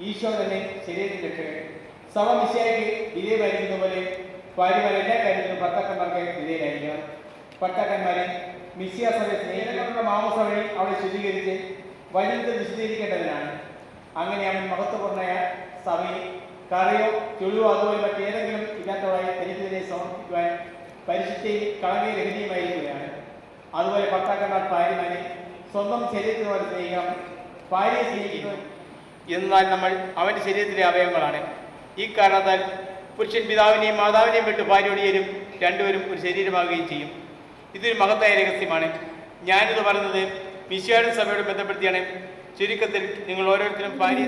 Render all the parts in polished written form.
ഈശോ തന്നെ ശരീരത്തിൽ രക്ഷകൻ സഭ മിശിഹായ്ക്ക് വിധേയമായിരിക്കുന്ന പോലെ ഭാര്യമാർ എല്ലാ കാര്യത്തിലും ഭർത്താക്കന്മാർക്ക് വിധേയരായിരിക്കണം. ഭർത്താക്കന്മാരെ മിശിഹാ സഭയെ സ്നേഹിക്കുന്ന മാമസ വഴി അവളെ ശുദ്ധീകരിച്ച് വചനത്തിൽ വിശദീകരിക്കേണ്ടതിനാണ്. അങ്ങനെ അവൻ മഹത്വപൂർണ്ണയ സഭയെ കറയോ ചുളിവോ അതുപോലെ മറ്റേതെങ്കിലും ഇല്ലാത്തവരായി തനിക്കെതിരെ സമർപ്പിക്കുവാൻ പരിശുദ്ധയും കളങ്കരഹിതയുമായിരിക്കുകയാണ്. അതുപോലെ ഭർത്താക്കന്മാർ ഭാര്യമാരെ സ്വന്തം ശരീരത്തിനോട് സ്നേഹിക്കണം. ഭാര്യയെ സ്നേഹിക്കുന്നു എന്നാൽ നമ്മൾ അവൻ്റെ ശരീരത്തിലെ അവയവങ്ങളാണ്. ഈ കാരണത്താൽ പുരുഷൻ പിതാവിനെയും മാതാവിനെയും വിട്ട് ഭാര്യയോട് ചേരും, രണ്ടുപേരും ഒരു ശരീരമാകുകയും ചെയ്യും. ഇതൊരു മഹത്തായ രഹസ്യമാണ്. ഞാനിത് പറയുന്നത് മിശിഹായുടെ സഭയോട് ബന്ധപ്പെടുത്തിയാണ്. ചുരുക്കത്തിൽ നിങ്ങൾ ഓരോരുത്തരും ഭാര്യയെ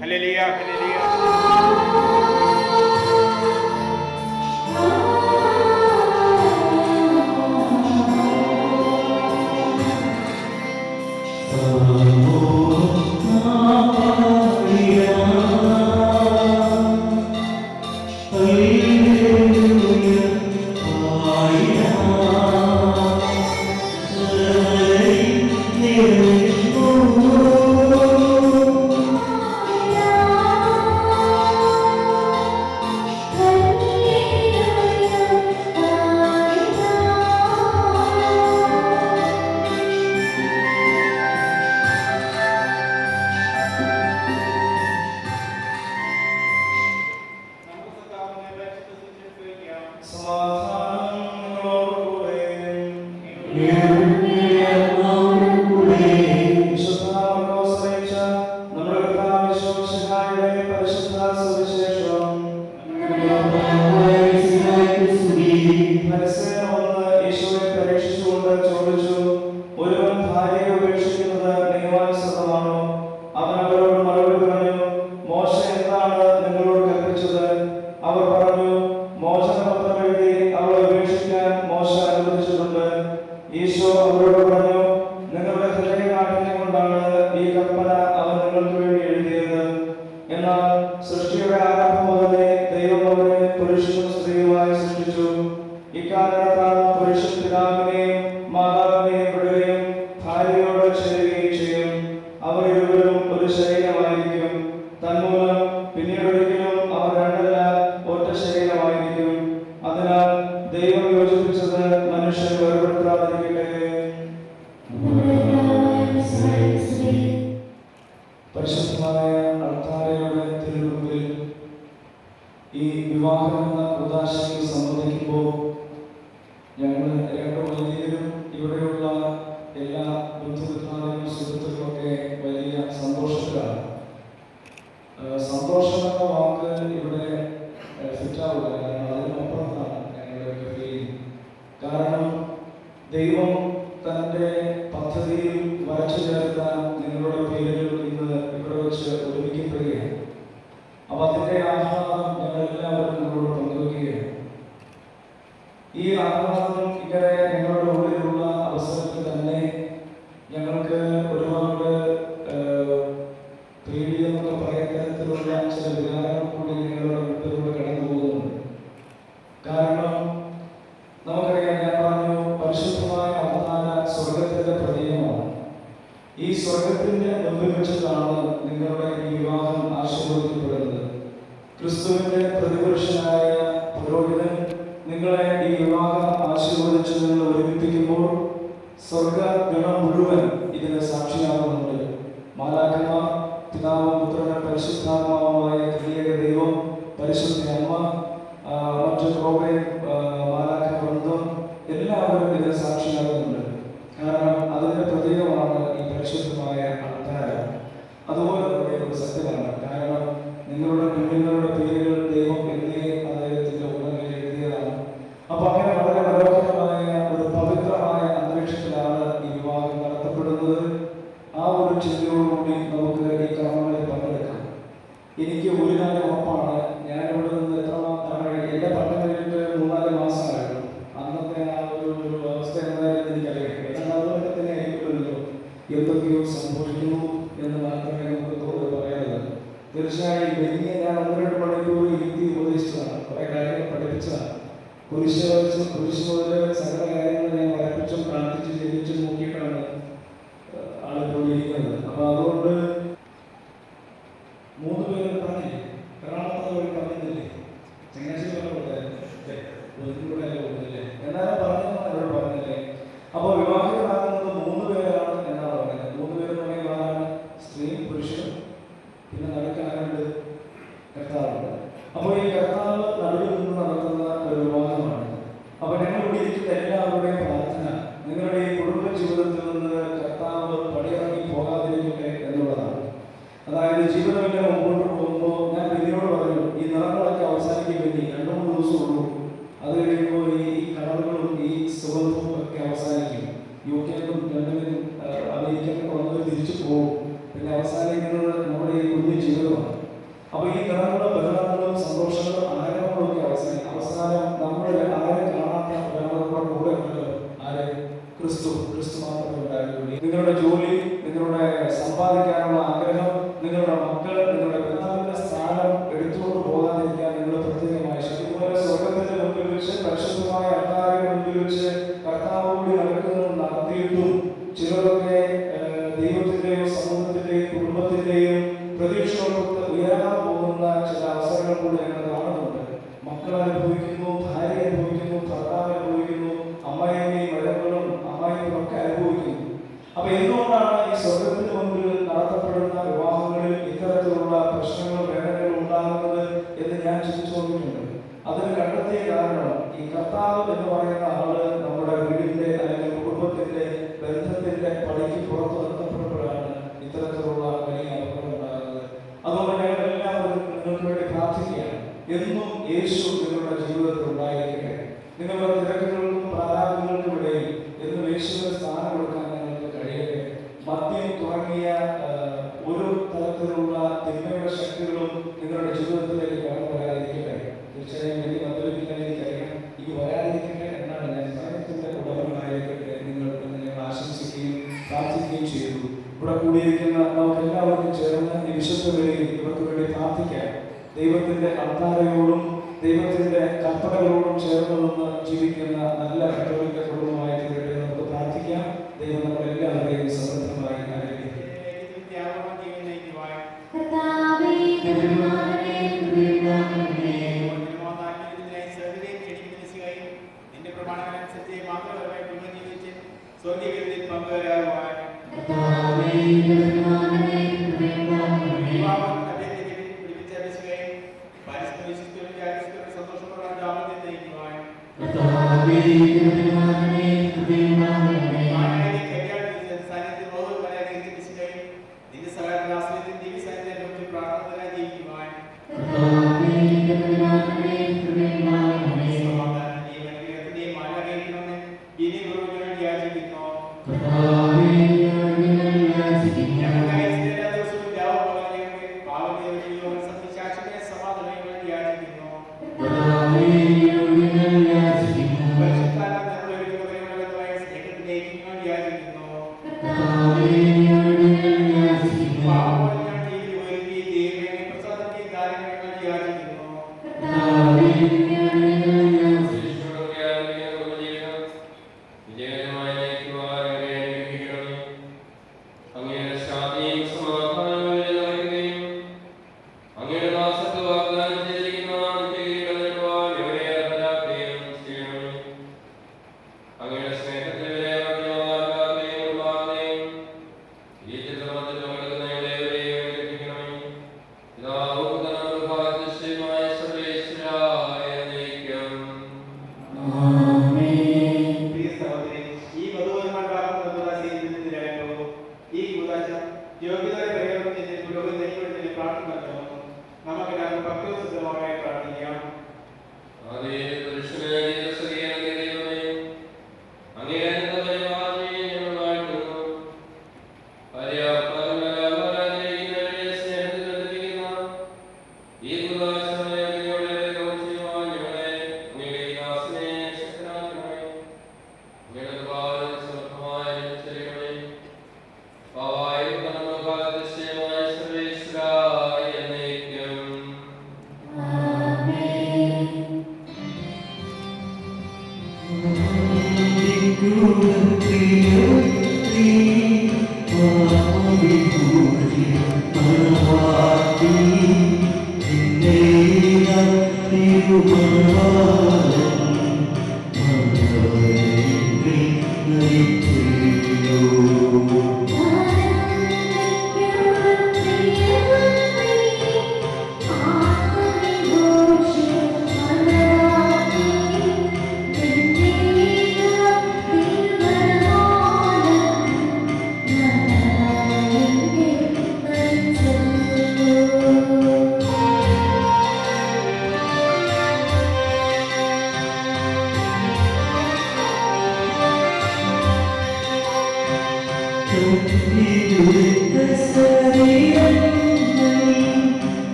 ഹല്ലേലൂയ ഹല്ലേലൂയ. ഞങ്ങൾ 2 വൈദികരും ഇവിടെയുള്ള എല്ലാ ബന്ധുമിത്രാദികളും സുഹൃത്തുക്കളൊക്കെ വലിയ സന്തോഷത്തിലാണ്. സന്തോഷം എന്ന വാക്ക് ഇവിടെ ഫിറ്റാവില്ല, കാരണം അതിനപ്പുറത്താണ് ഞങ്ങളുടെ ഫീലിംഗ്. കാരണം ദൈവം തൻ്റെ പദ്ധതിയിൽ വരച്ചു ചേർത്ത നിങ്ങളുടെ പേരുകൾ ഇന്ന് ഇവിടെ വെച്ച് ഒരുമിക്കപ്പെടുകയാണ്. അപ്പം അതിൻ്റെ ആഹ്ലാദം ഞങ്ങളെല്ലാവരും നിങ്ങളോട് പങ്കുവയ്ക്കുകയാണ്. ഈ ആഹ്ലാദം ഇങ്ങനെ ഞങ്ങളുടെ ഉള്ളിലുള്ള അവസരത്തിൽ തന്നെ ഞങ്ങൾക്ക് ഒരുപാട് പേടിയെന്നൊക്കെ പറയുന്ന തരത്തിലുള്ള ചില വികാരങ്ങൾ കൂടി ഞങ്ങളുടെ വീട്ടിലൂടെ കടന്നു പോകുന്നുണ്ട്. കാരണം നമുക്കറിയാം, ഞാൻ പറഞ്ഞു, പരിശുദ്ധമായ അവതാര സ്വർഗത്തിന്റെ പ്രതീകമാണ്. ഈ സ്വർഗത്തിന്റെ മുമ്പിൽ വെച്ചിട്ടാണ് നിങ്ങളുടെ ഈ വിവാഹം ആശീർവദിക്കപ്പെടുന്നത്. ക്രിസ്തുവിന്റെ പ്രതിപുരുഷനായ പുരോഹിതൻ നിങ്ങളെ ഈ വിവാഹം ആശീർവദിച്ച് നിങ്ങൾ ഒരുമിപ്പിക്കുമ്പോൾ സ്വർഗഗണം മുഴുവൻ ഇതിന് സാക്ഷിയാകുന്നുണ്ട്. മാലാഖമാർ, പിതാവും പുത്രനും പരിശുദ്ധാത്മാവുമായ ത്രിയേക ദൈവം, പരിശുദ്ധ അമ്മ, മറ്റു മാലാഖ വൃന്ദം എല്ലാവരും ഇതിന് സാക്ഷിയാകുന്നുണ്ട്. കാരണം അതിന്റെ പ്രതീകമാണ് ഈ പരിശുദ്ധമായ അൾത്താരം. അതുപോലെ തന്നെ ഒരു സത്യമാണ്. കാരണം നിങ്ങളുടെ കുഞ്ഞുങ്ങളുടെ പേരുകൾ ദൈവം എന്നേ അദ്ദേഹത്തിന്റെ ഉടനെ എഴുതിയതാണ്. അപ്പൊ അങ്ങനെ വളരെ മനോഹരമായ ഒരു പവിത്രമായ അന്തരീക്ഷത്തിലാണ് ഈ വിവാഹം നടത്തപ്പെടുന്നത്. ആ ഒരു ചിന്തയോടുകൂടി നമുക്ക് ഈ കർമ്മങ്ങളിൽ പങ്കെടുക്കാം. എനിക്ക് ഒരു കാര്യം ഉറപ്പാണ്, ഞാനിവിടെ നിന്ന് എന്റെ പഠനം കഴിഞ്ഞിട്ട് 3-4 മാസമായിരുന്നു. അന്നത്തെ ആ ഒരു അവസ്ഥ എന്തായാലും എനിക്കറിയാം. അതുപോലെ തന്നെ ആയിരിക്കുമല്ലോ, എന്തൊക്കെയോ സംഭവിക്കുന്നു എന്ന് മാത്രമേ നമുക്ക് പറയാനുള്ളത്. തീർച്ചയായും വലിയ ഞാൻ 1-2 മണിക്കൂർ ഇരുത്തി ഉപദേശിച്ചതാണ്, കുറെ കാര്യങ്ങൾ പഠിപ്പിച്ചതാണ്. കുരിശ് മുതൽ സകല കാര്യങ്ങൾ ഞാൻ പഠിപ്പിച്ചും പ്രാർത്ഥിച്ചും ജനിച്ചും നോക്കിയിട്ടാണ് ആളുകളോട് ഇരിക്കുന്നത്. അപ്പൊ അതുകൊണ്ട് 3 പേര് പറഞ്ഞില്ലേ, എറണാകുളത്ത് പോയി പറഞ്ഞില്ലേ, ചങ്ങനാശ്ശേരി പറഞ്ഞില്ലേ, എന്നാലും അവരോട് പറഞ്ഞില്ലേ. അപ്പോൾ വിവാഹിതരാകുന്നത് 3 പേരാണ് എന്നാണ് പറയുന്നത്. 3 പേരെന്ന് പറയുമ്പോൾ ആരാണ്? സ്ത്രീയും പുരുഷനും, പിന്നെ നടുക്കാരുണ്ട്, കർത്താവുണ്ട്. അപ്പോൾ ഈ കർത്താവ് നടുവിൽ നിന്ന് നടത്തുന്ന ഒരു വിവാഹമാണ്. അപ്പൊ ഞങ്ങൾ ഇവിടെ ഇരിക്കുന്ന എല്ലാവരുടെയും പ്രാർത്ഥന നിങ്ങളുടെ ഈ കുടുംബ ജീവിതത്തിൽ നിന്ന് കർത്താവ് പടിയിറങ്ങി പോകാതിരിക്കട്ടെ എന്നുള്ളതാണ്. അതായത് ജീവിതം ഇങ്ങനെ മുമ്പോട്ട് പോകുമ്പോൾ ഞാൻ ഇതിനോട് പറഞ്ഞു, ഈ നിറങ്ങളൊക്കെ അവസാനിക്കും. ഇനി 2-3 ദിവസം ഉള്ളൂ. അത് കഴിയുമ്പോൾ ഈ കളറുകളും ഈ സുഗന്ധവും ഒക്കെ അവസാനിക്കും. UK-ക്കും ലണ്ടനിലും അമേരിക്കയിലും വന്നവർ തിരിച്ചു പോകും. പിന്നെ അവസാനിക്കുന്നത് നമ്മുടെ ഈ കുഞ്ഞു ജീവിതമാണ്. അപ്പൊ ഈ നിറങ്ങളും ബഹളങ്ങളും സന്തോഷങ്ങളും ആരവങ്ങളും ഒക്കെ അവസാനം നമ്മൾ ആരും കാണാത്ത ഒരാളുടെ കൂടെ ഉണ്ടല്ലോ. ആരെ? ക്രിസ്തു മാത്രമേ ഉണ്ടാകുള്ളൂ. നിങ്ങളുടെ ജോലി, നിങ്ങളുടെ സമ്പാദിക്കാനുള്ള ആഗ്രഹം, നിങ്ങളുടെ മക്കൾ, നിങ്ങളുടെ പിതാവിന്റെ സ്ഥാനം എടുത്തുകൊണ്ട് പോകാതിരിക്കാൻ നിങ്ങൾ പ്രത്യേകമായി അതുപോലെ സ്വർഗത്തിന്റെ മുമ്പിൽ വെച്ച് പരിശുദ്ധമായ അൾത്താരിന്റെ മുമ്പിൽ വെച്ച് കർത്താവോട് നടക്കുന്നത് നടത്തിയിട്ടും ചിലരൊക്കെ ദൈവത്തിന്റെയും സമൂഹത്തിന്റെയും കുടുംബത്തിന്റെയും പ്രതീക്ഷയോടൊത്ത് ഉയരാൻ പോകുന്ന ചില അവസരങ്ങൾ കൂടി ഞങ്ങൾ കാണുന്നുണ്ട്. മക്കൾ അനുഭവിക്കുന്നു, ഭാര്യ അനുഭവിക്കുന്നു, ഭർത്താവ് അനുഭവിക്കുന്നു, അമ്മായിയും മരുമകളും അമ്മായിയും ഒക്കെ അനുഭവിക്കുന്നു. അപ്പൊ എന്തുകൊണ്ടാണ് ഈ സ്വർഗത്തിന് മുമ്പിൽ നടത്തപ്പെടുന്ന വിവാഹങ്ങളിൽ ഇത്തരത്തിലുള്ള പ്രശ്നങ്ങളും വേദനകളും ഉണ്ടാകുന്നത് എന്ന് ഞാൻ ചിന്തിച്ചു നോക്കിയിട്ടുണ്ട്. അതിന് കണ്ടെത്തിയ കാരണം ഈ കർത്താവ് എന്ന് പറയുന്ന ആള് നമ്മുടെ വീടിന്റെ അല്ലെങ്കിൽ കുടുംബത്തിന്റെ ബന്ധത്തിന്റെ പടിക്ക് പുറത്ത് നിർത്തപ്പെടുമ്പോഴാണ് ഇത്തരത്തിലുള്ള വലിയ അപകടം ഉണ്ടാകുന്നത്. അതുകൊണ്ട് ഞങ്ങൾ എല്ലാവരും നിങ്ങൾക്ക് വേണ്ടി പ്രാർത്ഥിക്കുകയാണ്. എന്നും യേശു നിങ്ങളുടെ ജീവിതത്തിൽ ഉണ്ടായിരിക്കട്ടെ. നിങ്ങളുടെ തിരക്കുകൾക്കും പ്രാരാബ്ദങ്ങൾക്കും ഇടയിൽ എന്നും യേശുവിന് സ്ഥാനം കൊടുക്കാൻ നിങ്ങൾക്ക് കഴിയട്ടെ. മദ്യം തുടങ്ങിയ ഒരു തരത്തിലുള്ള തിന്മയുടെ ശക്തികളും നിങ്ങളുടെ ജീവിതത്തിലേക്ക് കടന്നു വരാതിരിക്കട്ടെ. തീർച്ചയായും എനിക്ക് മദ്യപിക്കാൻ എനിക്കറിയാം, ഇത് വരാതിരിക്കട്ടെ എന്നാണ് ഞാൻ സമയത്തിന്റെ ഉടമകളായിരിക്കട്ടെ നിങ്ങൾ ആശംസിക്കുകയും പ്രാർത്ഥിക്കുകയും ചെയ്തു. ഇവിടെ കൂടിയിരിക്കുന്ന നമുക്ക് എല്ലാവർക്കും ചേർന്ന് ഈ വിശുദ്ധ വേളയിൽ ഇവർക്ക് വേണ്ടി പ്രാർത്ഥിക്കാം. ദൈവത്തിന്റെ അൾത്താരയോടും ദൈവത്തിന്റെ കൽപ്പനകളോടും ചേർന്ന് നിന്ന് ജീവിക്കുന്ന നല്ല കത്തോലിക്ക കുടുംബമായി തീരട്ടെ നമുക്ക് പ്രാർത്ഥിക്കാം. ദൈവം നമ്മളെല്ലാവരെയും സമൃദ്ധമായി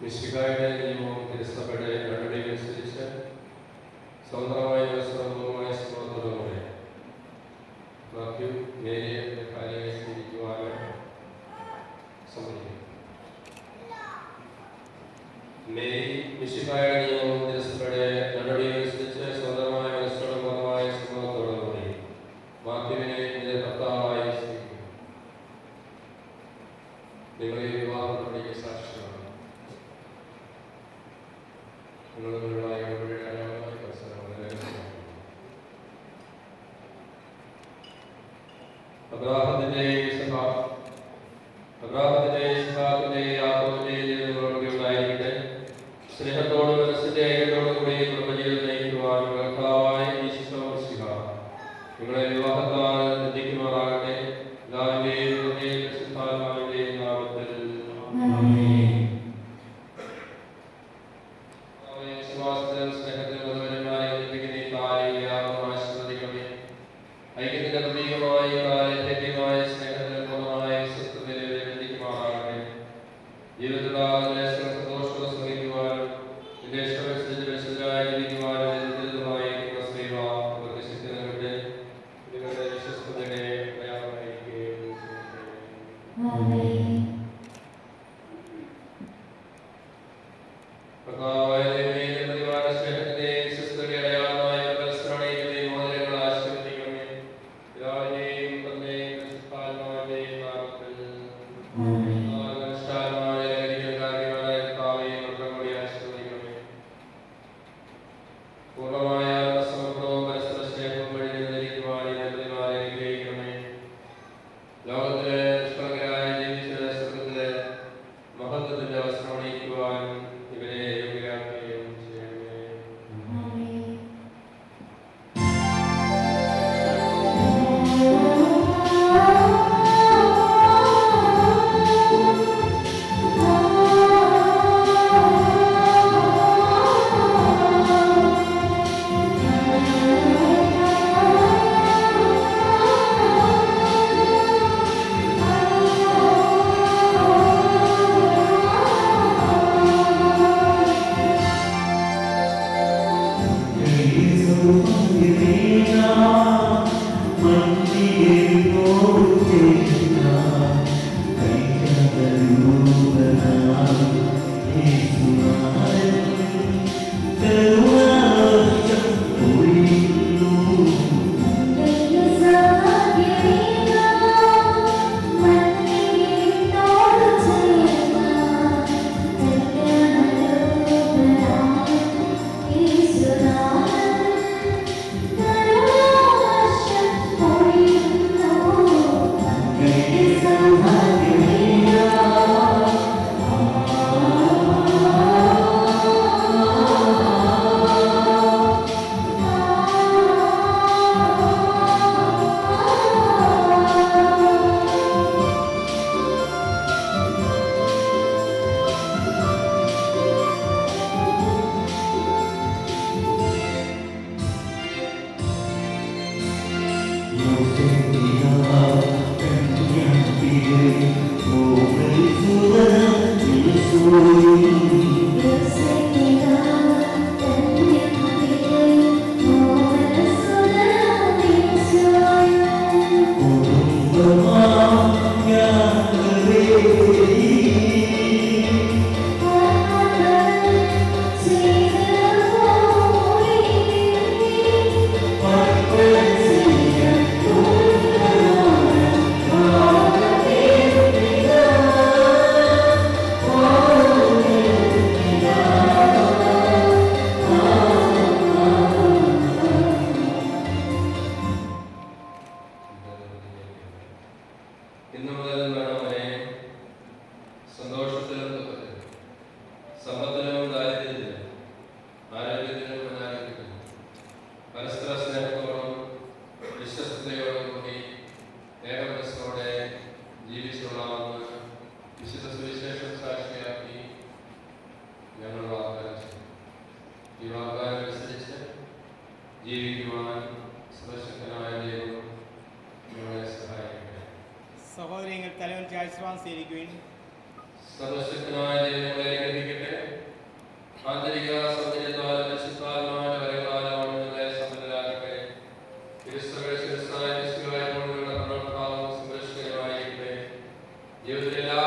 മിശിഹായുടെ നിയമവും തിരുസഭയുടെ നടപടിയനുസരിച്ച് സ്വന്തമായ സ്വന്തമായ സ്വന്തത്തോടുകൂടെ മാത്യു മേരിയെ കാര്യങ്ങളെ സ്വീകരിക്കുവാനും സമ്മതിക്കും. മേരി മിശിഹായുടെ നിയമവും തിരുസഭയുടെ നടപടിയനുസരിച്ച് സ്വന്തമായ സ്വന്തമായ സ്വന്തത്തോടുകൂടി മാത്യുവിനെ നിന്റെ ഭർത്താവായി സ്വീകരിക്കും. നിങ്ങളെ വിവാഹ നടപടിക്ക് സാക്ഷ്യമാണ്. സ്നേഹത്തോടും മനസ്സിന്റെ ഐക്യത്തോടും കൂടി കുടുംബജീവിതം നയിക്കുവാൻ കർത്താവായ യേശു മിശിഹ നിങ്ങളെ വിവാഹത്താൽ എത്തിക്കുമാറാകട്ടെ. പിതാവിന്റെയും പുത്രന്റെയും പരിശുദ്ധാത്മാവിന്റെയും നാമത്തിൽ ഐക്യത്തിന്റെ പ്രതീകമായി സ്നേഹത്തിന് പൂർണ്ണമായ സ്വസ്ഥതയിലേക്ക് എത്തിക്കുമാറാകട്ടെ. ലോകത്തിലെ നിഷ്കളങ്കരായ ജീവിച്ച സ്വർഗത്തിലെ മഹത്വത്തിന്റെ അവസരം അണിയിക്കുവാനും ഇവരെ യോഗ്യരാക്കുകയും ചെയ്യണമേ. ഇന്നു മുതൽ വേണമേ സന്തോഷത്തിലും ദുഃഖത്തിലും, സമ്പത്തിലും ദാരിദ്ര്യത്തിലും, ആരോഗ്യത്തിലും അനാരോഗ്യത്തിലും പരസ്പര സ്നേഹത്തോടും വിശ്വസ്തയോടും കൂടി ഏകമനസ്സോടെ ജീവിച്ചുകൊള്ളാമെന്ന് വിശുദ്ധ സുവിശേഷം സാക്ഷിയാക്കി ഞങ്ങൾ വാഗ്ദാനം ചെയ്തു. ഈ വാഗ്ദാനം അനുസരിച്ച് ജീവിക്കുവാൻ സർവശക്തനായ ദൈവം ഞങ്ങളെ സഹായിക്കട്ടെ. സഹോദരങ്ങൾ തലവൻ ചാഴ്ചവാൻ സ്വീകരിക്കുവിൻ. സർവശക്തനായ ദൈവങ്ങളെ ഗ്രഹിക്കട്ടെ. ആന്തരിക സൗന്ദര്യത്താൽ പരിശുദ്ധാത്മാവിന്റെ വരങ്ങളാലാണ് നിങ്ങളെ സമ്പന്നരാക്കട്ടെ. ക്രിസ്തുവിന്റെ ശിരസ്സായ ക്രിസ്തുവായ നിങ്ങളുടെ പ്രണഭാവം സംരക്ഷകരമായിരിക്കട്ടെ. ജീവിതത്തിലെ എല്ലാ